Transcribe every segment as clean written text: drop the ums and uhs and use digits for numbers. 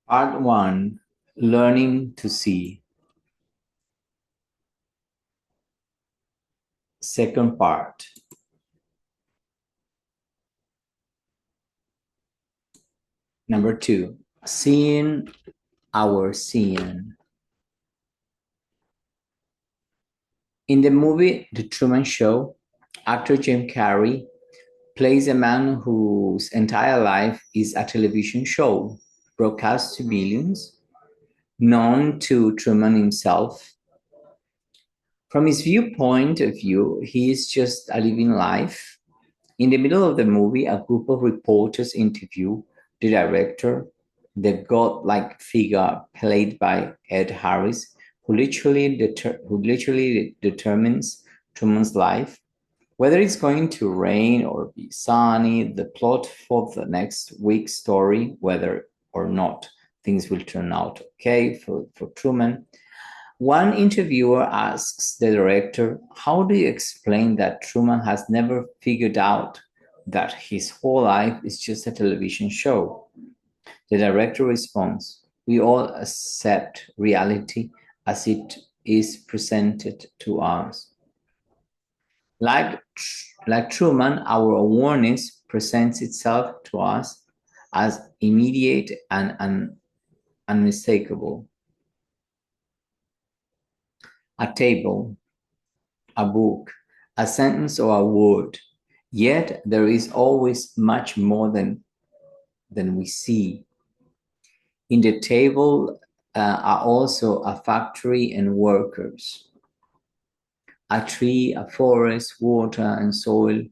Part 1, Learning to See. Second part. Number 2, Seeing our seeing. In the movie The Truman Show, actor Jim Carrey plays a man whose entire life is a television show broadcast to millions, known to Truman himself. From his viewpoint of view, he is just a living life. In the middle of the movie, a group of reporters interview the director, the godlike figure played by Ed Harris, who literally determines Truman's life. Whether it's going to rain or be sunny, the plot for the next week's story, whether or not things will turn out okay for Truman. One interviewer asks the director, how do you explain that Truman has never figured out that his whole life is just a television show? The director responds, we all accept reality as it is presented to us. Like, like Truman, our awareness presents itself to us as immediate and unmistakable. A table, a book, a sentence, or a word. Yet there is always much more than we see. In the table are also a factory and workers, a tree, a forest, water and soil,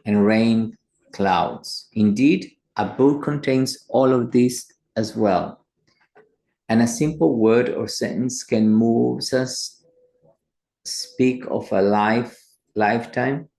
and rain, clouds. Indeed, a book contains all of this as well. And a simple word or sentence can move us, speak of a lifetime,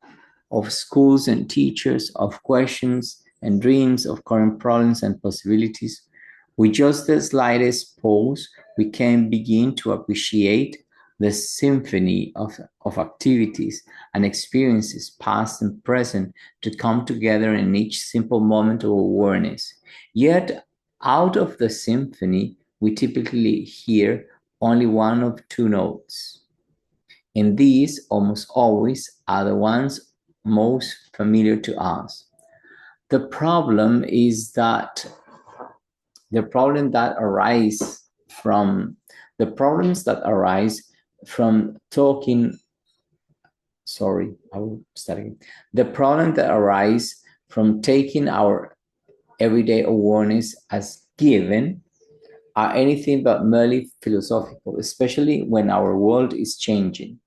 of schools and teachers, of questions and dreams, of current problems and possibilities. With just the slightest pause, we can begin to appreciate the symphony of activities and experiences, past and present, to come together in each simple moment of awareness. Yet, out of the symphony, we typically hear only one of two notes. And these almost always are the ones most familiar to us. The problem is that the problem that arise from the problems that arise from talking sorry, I will start again. The problem that arise from taking our everyday awareness as given are anything but merely philosophical, especially when our world is changing.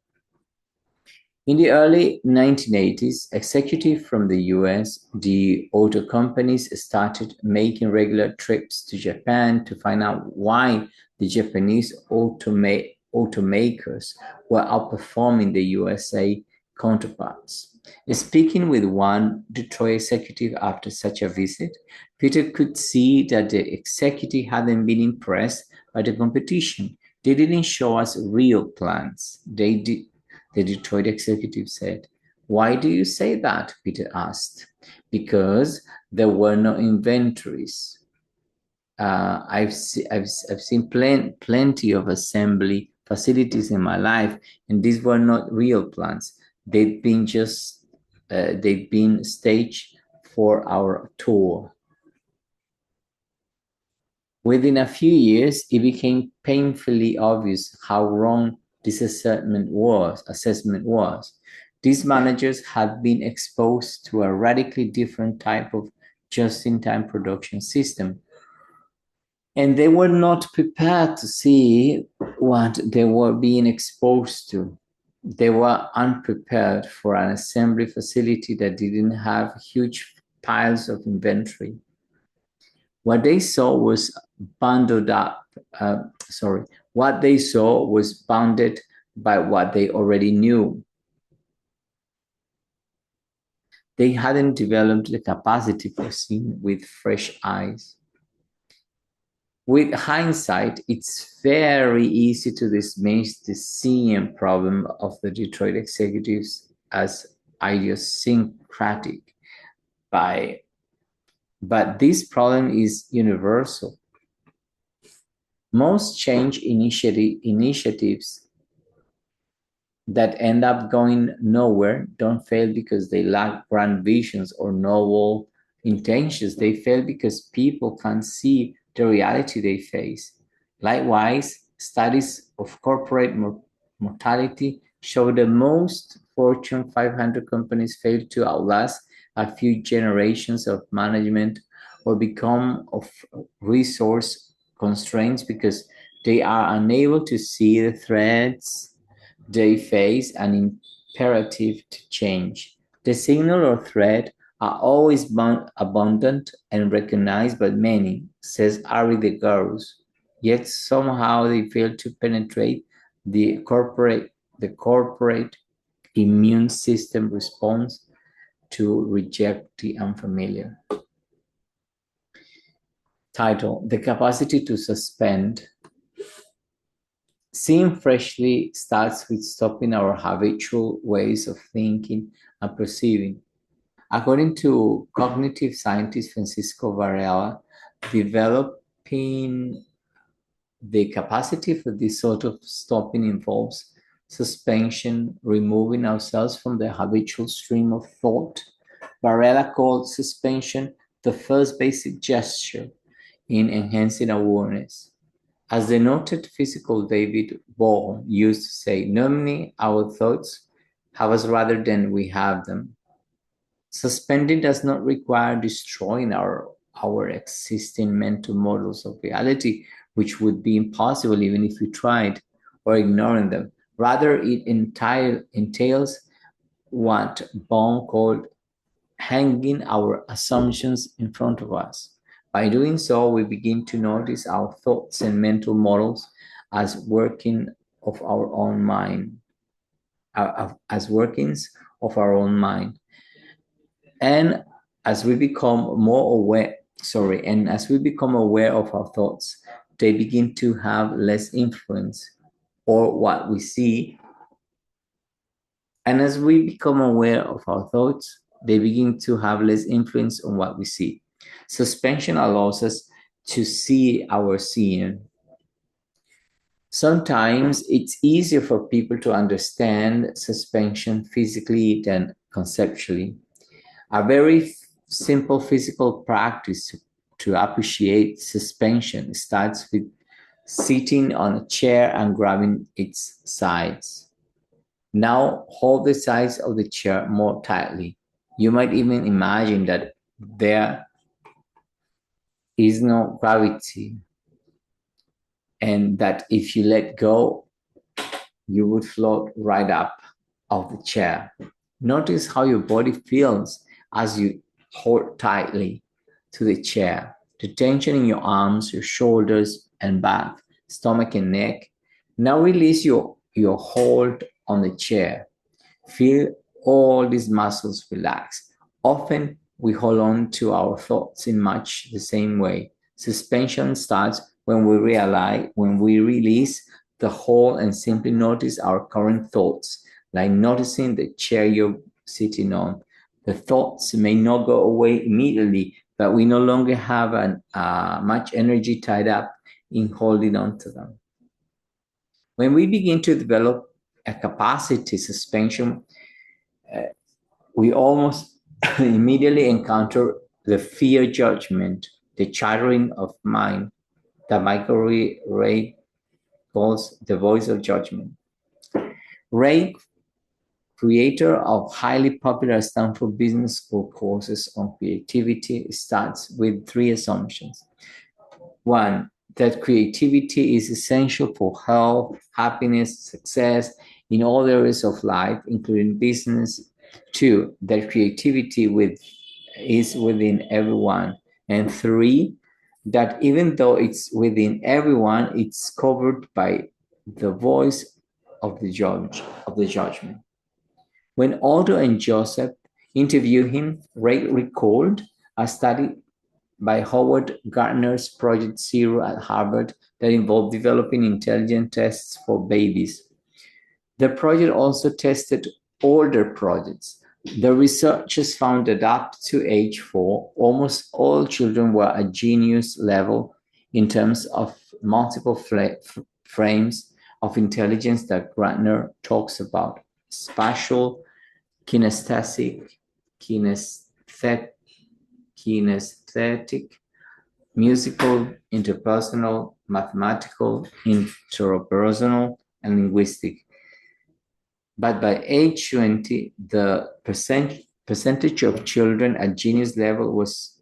In the early 1980s, executives from the US, the auto companies started making regular trips to Japan to find out why the Japanese automakers were outperforming the USA counterparts. Speaking with one Detroit executive after such a visit, Peter could see that the executive hadn't been impressed by the competition. They didn't show us real plans. The Detroit executive said. Why do you say that? Peter asked. Because there were no inventories. I've seen plenty of assembly facilities in my life, and these were not real plants. They've been staged for our tour. Within a few years, it became painfully obvious how wrong this assessment was. These managers had been exposed to a radically different type of just-in-time production system, and they were not prepared to see what they were being exposed to. They were unprepared for an assembly facility that didn't have huge piles of inventory. What they saw was bundled up. What they saw was bounded by what they already knew. They hadn't developed the capacity for seeing with fresh eyes. With hindsight, it's very easy to dismiss the seeing problem of the Detroit executives as idiosyncratic, but this problem is universal. Most change initiatives that end up going nowhere don't fail because they lack grand visions or noble intentions. They fail because people can't see the reality they face. Likewise, studies of corporate mortality show that most Fortune 500 companies fail to outlast a few generations of management or become of resource constraints because they are unable to see the threats they face an imperative to change. The signal or threat are always abundant and recognized by many, says Ari de Garus, yet somehow they fail to penetrate the corporate immune system response to reject the unfamiliar. Title: The Capacity to Suspend. Seeing freshly starts with stopping our habitual ways of thinking and perceiving. According to cognitive scientist Francisco Varela, developing the capacity for this sort of stopping involves suspension, removing ourselves from the habitual stream of thought. Varela called suspension the first basic gesture in enhancing awareness. As the noted physical David Bohm used to say, normally our thoughts have us rather than we have them. Suspending does not require destroying our existing mental models of reality, which would be impossible even if we tried, or ignoring them. Rather, it entails what Bohm called hanging our assumptions in front of us. By doing so, we begin to notice our thoughts and mental models as working of our own mind, as workings of our own mind. And as we become aware of our thoughts, they begin to have less influence or what we see. And as we become aware of our thoughts, they begin to have less influence on what we see. Suspension allows us to see our seeing. Sometimes it's easier for people to understand suspension physically than conceptually. A very simple physical practice to appreciate suspension starts with sitting on a chair and grabbing its sides. Now hold the sides of the chair more tightly. You might even imagine that there is no gravity and that if you let go, you would float right up of the chair. Notice how your body feels as you hold tightly to the chair. The tension in your arms, your shoulders and back, stomach and neck. Now release your hold on the chair. Feel all these muscles relax. Often we hold on to our thoughts in much the same way. Suspension starts when we release the hold and simply notice our current thoughts, like noticing the chair you're sitting on. The thoughts may not go away immediately, but we no longer have much energy tied up in holding on to them. When we begin to develop a capacity suspension, we almost immediately encounter the fear judgment, the chattering of mind that Michael Ray calls the voice of judgment. Ray, creator of highly popular Stanford Business School courses on creativity, starts with 3 assumptions. 1, that creativity is essential for health, happiness, success in all areas of life, including business. 2, that creativity is within everyone. And 3, that even though it's within everyone, it's covered by the voice of the judgment. When Otto and Joseph interviewed him, Ray recalled a study by Howard Gardner's Project Zero at Harvard that involved developing intelligent tests for babies. The project also tested older projects. The researchers found that up to age 4, almost all children were at genius level in terms of multiple frames of intelligence that Gardner talks about: spatial, kinesthetic, kinesthetic, musical, interpersonal, mathematical, interpersonal, and linguistic. But by age 20, the percentage of children at genius level was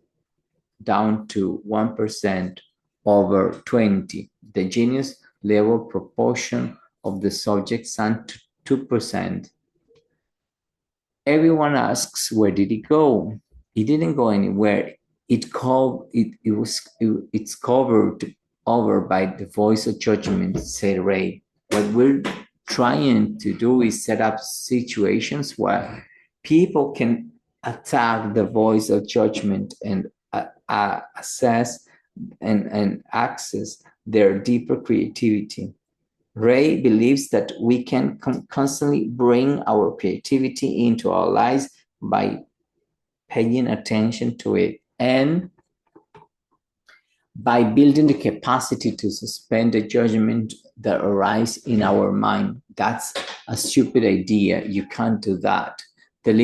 down to 1% over 20. The genius level proportion of the subjects sank to 2%. Everyone asks, where did it go? It didn't go anywhere. It's covered over by the voice of judgment, said Ray. What we're trying to do is set up situations where people can attack the voice of judgment and assess and access their deeper creativity. Ray believes that we can constantly bring our creativity into our lives by paying attention to it and by building the capacity to suspend the judgment that arises in our mind. That's a stupid idea. You can't do that. That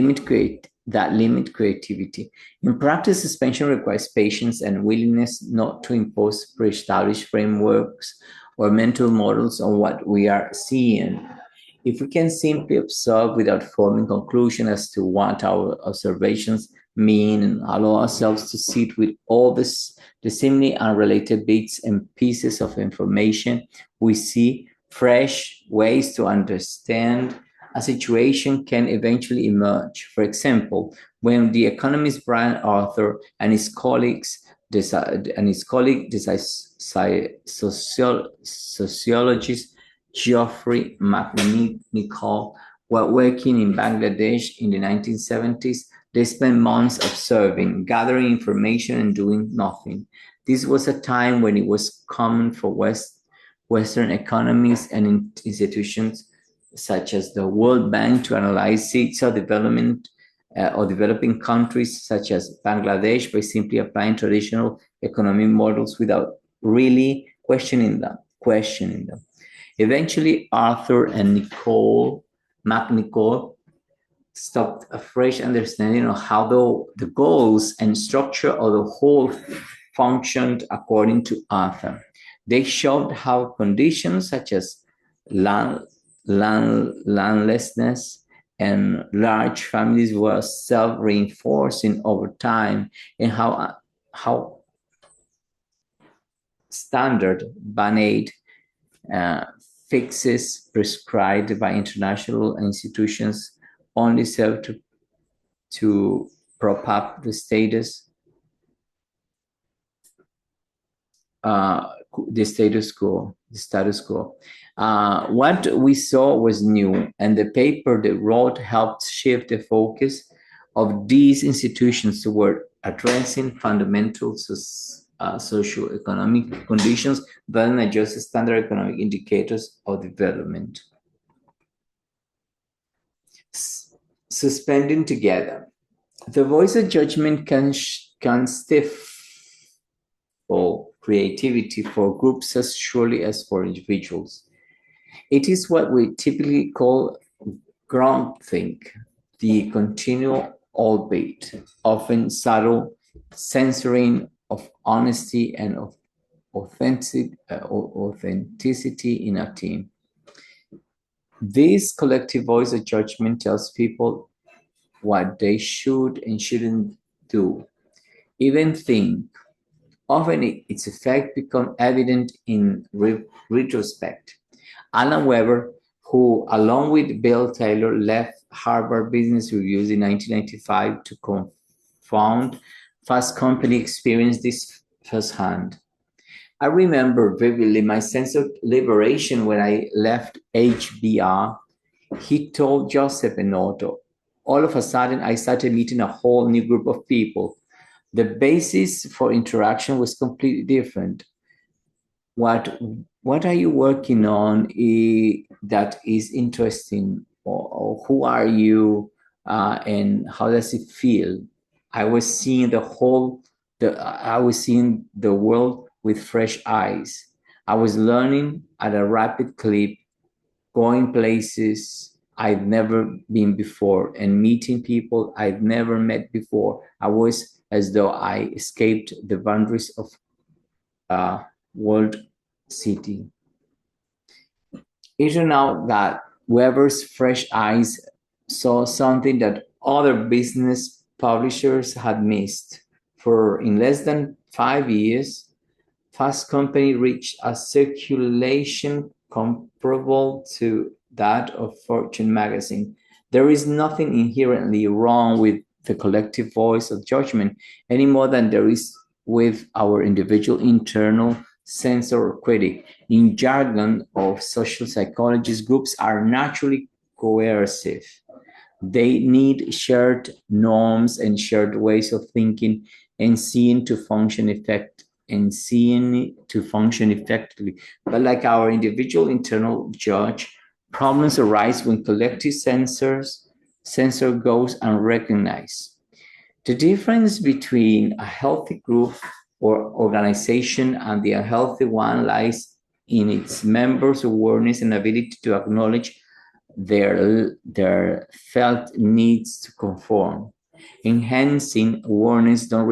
limit creativity. In practice, suspension requires patience and willingness not to impose pre-established frameworks or mental models on what we are seeing. If we can simply observe without forming conclusion as to what our observations mean and allow ourselves to sit with all the seemingly unrelated bits and pieces of information, we see fresh ways to understand a situation can eventually emerge. For example, when the economist Brian Arthur and his colleagues sociologist Geoffrey McNicol were working in Bangladesh in the 1970s, they spent months observing, gathering information, and doing nothing. This was a time when it was common for Western economies and institutions such as the World Bank to analyze seeds of development or developing countries such as Bangladesh by simply applying traditional economic models without really questioning them. Eventually, Arthur and McNicol stopped a fresh understanding of how the goals and structure of the whole functioned according to Arthur. They showed how conditions such as landlessness and large families were self-reinforcing over time, and how standard band-aid fixes prescribed by international institutions only serve to prop up the status quo. What we saw was new, and the paper they wrote helped shift the focus of these institutions toward addressing fundamental socio-economic conditions rather than just standard economic indicators of development. Suspending together. The voice of judgment can stifle creativity for groups as surely as for individuals. It is what we typically call groupthink, the continual, albeit often subtle, censoring of honesty and of authenticity in a team. This collective voice of judgment tells people what they should and shouldn't do, even think. Often its effect becomes evident in retrospect. Alan Weber, who along with Bill Taylor left Harvard Business Review in 1995 to co-found Fast Company, experienced this firsthand. I remember vividly my sense of liberation when I left HBR. He told Joseph and Otto, all of a sudden I started meeting a whole new group of people. The basis for interaction was completely different. What are you working on that is interesting? Or who are you and how does it feel? I was seeing the world with fresh eyes. I was learning at a rapid clip, going places I'd never been before, and meeting people I'd never met before. I was as though I escaped the boundaries of a world city. It turned out that Weber's fresh eyes saw something that other business publishers had missed. For in less than 5 years, Fast Company reached a circulation comparable to that of Fortune magazine. There is nothing inherently wrong with the collective voice of judgment any more than there is with our individual internal censor or critic. In jargon of social psychologists, groups are naturally coercive. They need shared norms and shared ways of thinking and seeing to function effectively. But like our individual internal judge, problems arise when collective censor goes unrecognized. The difference between a healthy group or organization and the unhealthy one lies in its members' awareness and ability to acknowledge their felt needs to conform. Enhancing awareness doesn't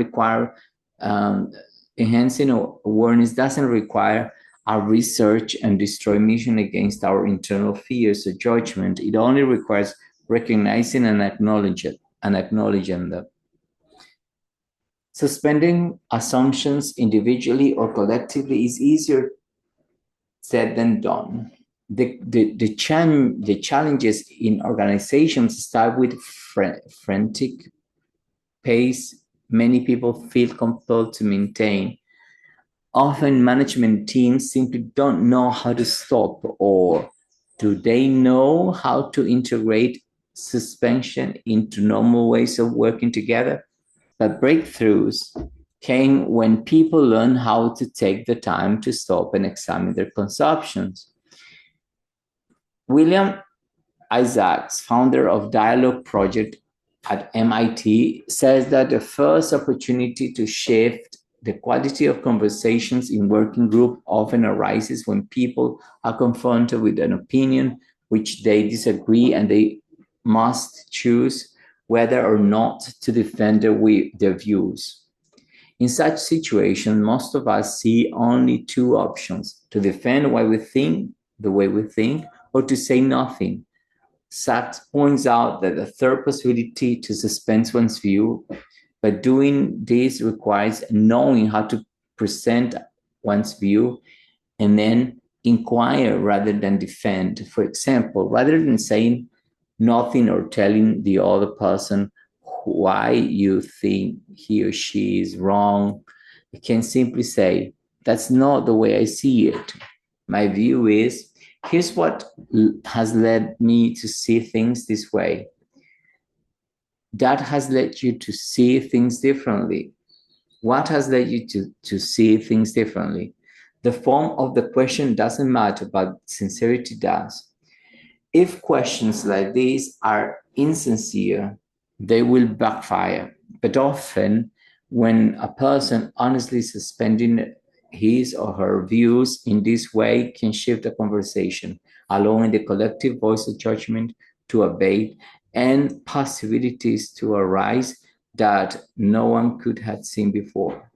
require a research and destroy mission against our internal fears or judgment. It only requires recognizing and acknowledging them. Suspending assumptions individually or collectively is easier said than done. The challenges in organizations start with frantic pace many people feel compelled to maintain. Often management teams simply don't know how to stop, or do they know how to integrate suspension into normal ways of working together? But breakthroughs came when people learn how to take the time to stop and examine their consumptions. William Isaacs, founder of Dialogue Project at MIT, says that the first opportunity to shift the quality of conversations in working group often arises when people are confronted with an opinion which they disagree and they must choose whether or not to defend their views. In such situations, most of us see only two options: to defend why we think the way we think, or to say nothing. Sachs points out that the third possibility to suspend one's view, but doing this requires knowing how to present one's view and then inquire rather than defend. For example, rather than saying nothing or telling the other person why you think he or she is wrong, you can simply say, "That's not the way I see it. My view is, here's what has led me to see things this way. That has led you to see things differently. What has led you to see things differently?" The form of the question doesn't matter, but sincerity does. If questions like these are insincere, they will backfire. But often, when a person honestly suspending his or her views in this way can shift the conversation, allowing the collective voice of judgment to abate and possibilities to arise that no one could have seen before.